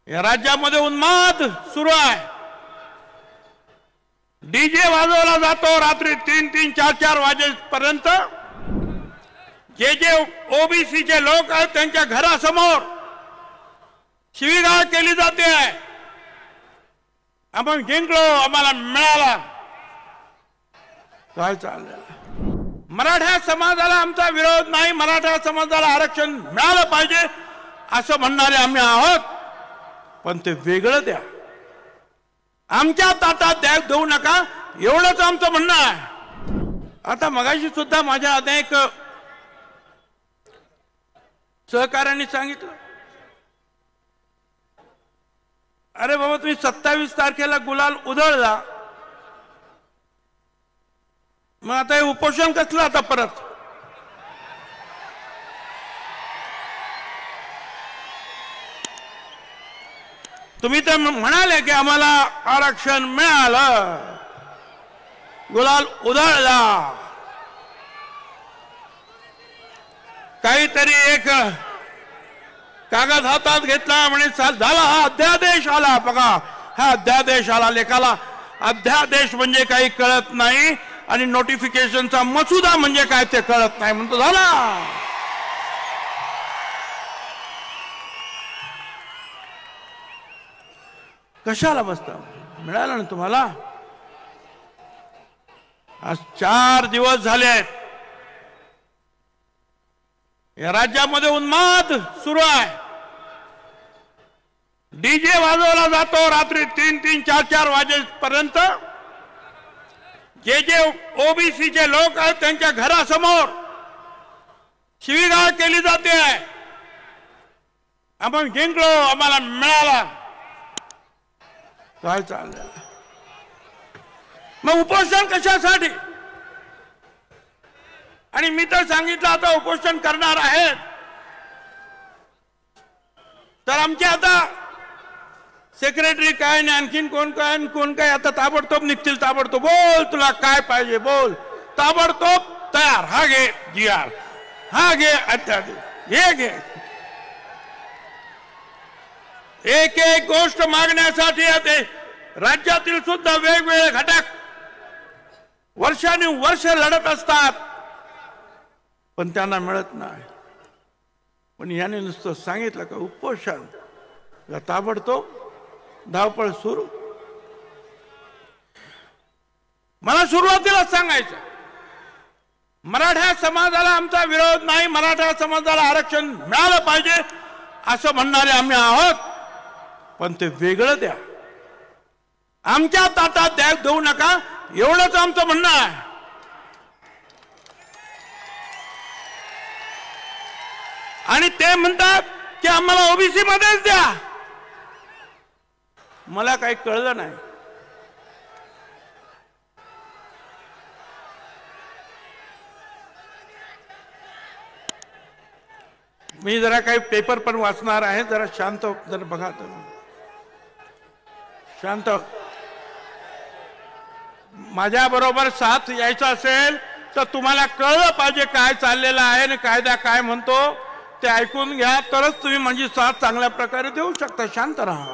या राज्यामध्ये उन्माद सुरू आहे। डीजे वाजवला जातो रात्री 3-3, 4-4 वाजेपर्यंत। जे ओबीसीचे लोक आहेत त्यांच्या घरासमोर शिवीगाळ केली जाते आहे। आपण जिंकलो, आम्हाला मिळाला, काय चाललं? मराठा समाजाला आमचा विरोध नाही, मराठा समाजाला आरक्षण मिळालं पाहिजे असं म्हणणारे आम्ही आहोत, पण ते वेगळं द्या, आमच्या ताटात देऊ नका, एवढंच आमचं म्हणणं आहे। आता मगाशी सुद्धा माझ्या अनेक सहकार्यांनी सांगितलं, अरे बाबा तुम्ही 27 तारखेला गुलाल उधळला, मग आता हे उपोषण कसलं आता परत? तुम्ही तर म्हणाले की आम्हाला आरक्षण मिळालं, गुलाल उधळला, काहीतरी एक कागद हातात घेतला म्हणे झाला, हा अध्यादेश आला, बघा हा अध्यादेश आला। लेखाला अध्यादेश म्हणजे काही कळत नाही आणि नोटिफिकेशनचा मसुदा म्हणजे काय ते कळत नाही म्हणतो, झाला। कशाला बसता? मिळालं ना तुम्हाला। आज 4 दिवस झाले या राज्यामध्ये उन्माद सुरू आहे। डीजे वाजवला जातो रात्री 3-3, 4-4 वाजेपर्यंत। जे ओबीसीचे लोक आहेत त्यांच्या घरासमोर शिवीगाळ केली जाते आहे। आपण जिंकलो, आम्हाला मिळाला, काय चाललं? मग उपोषण कशासाठी? आणि मी तर सांगितलं आता उपोषण करणार आहेत, तर आमचे आता सेक्रेटरी काय नाही, आणखीन कोण काय आता ताबडतोब निघतील, ताबडतोब बोल तुला काय पाहिजे बोल, ताबडतोब तयार, हा घे GR, हा घे अध्यादेश, हे घे। एक एक गोष्ट मागण्यासाठी येते। राज्यातील सुद्धा वेगवेगळे घटक वर्षानुवर्ष लढत असतात, पण त्यांना मिळत नाही। पण याने नुसतं सांगितलं का उपोषण, ताबडतोब धावपळ सुरू। मला सुरुवातीला सांगायचं, मराठा समाजाला आमचा विरोध नाही, मराठा समाजाला आरक्षण मिळालं पाहिजे असं म्हणणारे आम्ही आहोत, पण ते वेगळं द्या, आमच्या ताटात देऊ नका, एवढंच आमचं म्हणणं आहे। आणि ते म्हणतात की आम्हाला ओबीसी मध्येच द्या। मला काही कळलं नाही। मी जरा काही पेपर पण वाचणार आहे, जरा शांत जरा बघा, शांत। माझ्या बरोबर साथ यायचा असेल तर तुम्हाला कळलं पाहिजे काय चाललेलं आहे आणि कायदा काय म्हणतो ते ऐकून घ्या, तरच तुम्ही माझी साथ चांगल्या प्रकारे देऊ शकता। शांत राहा।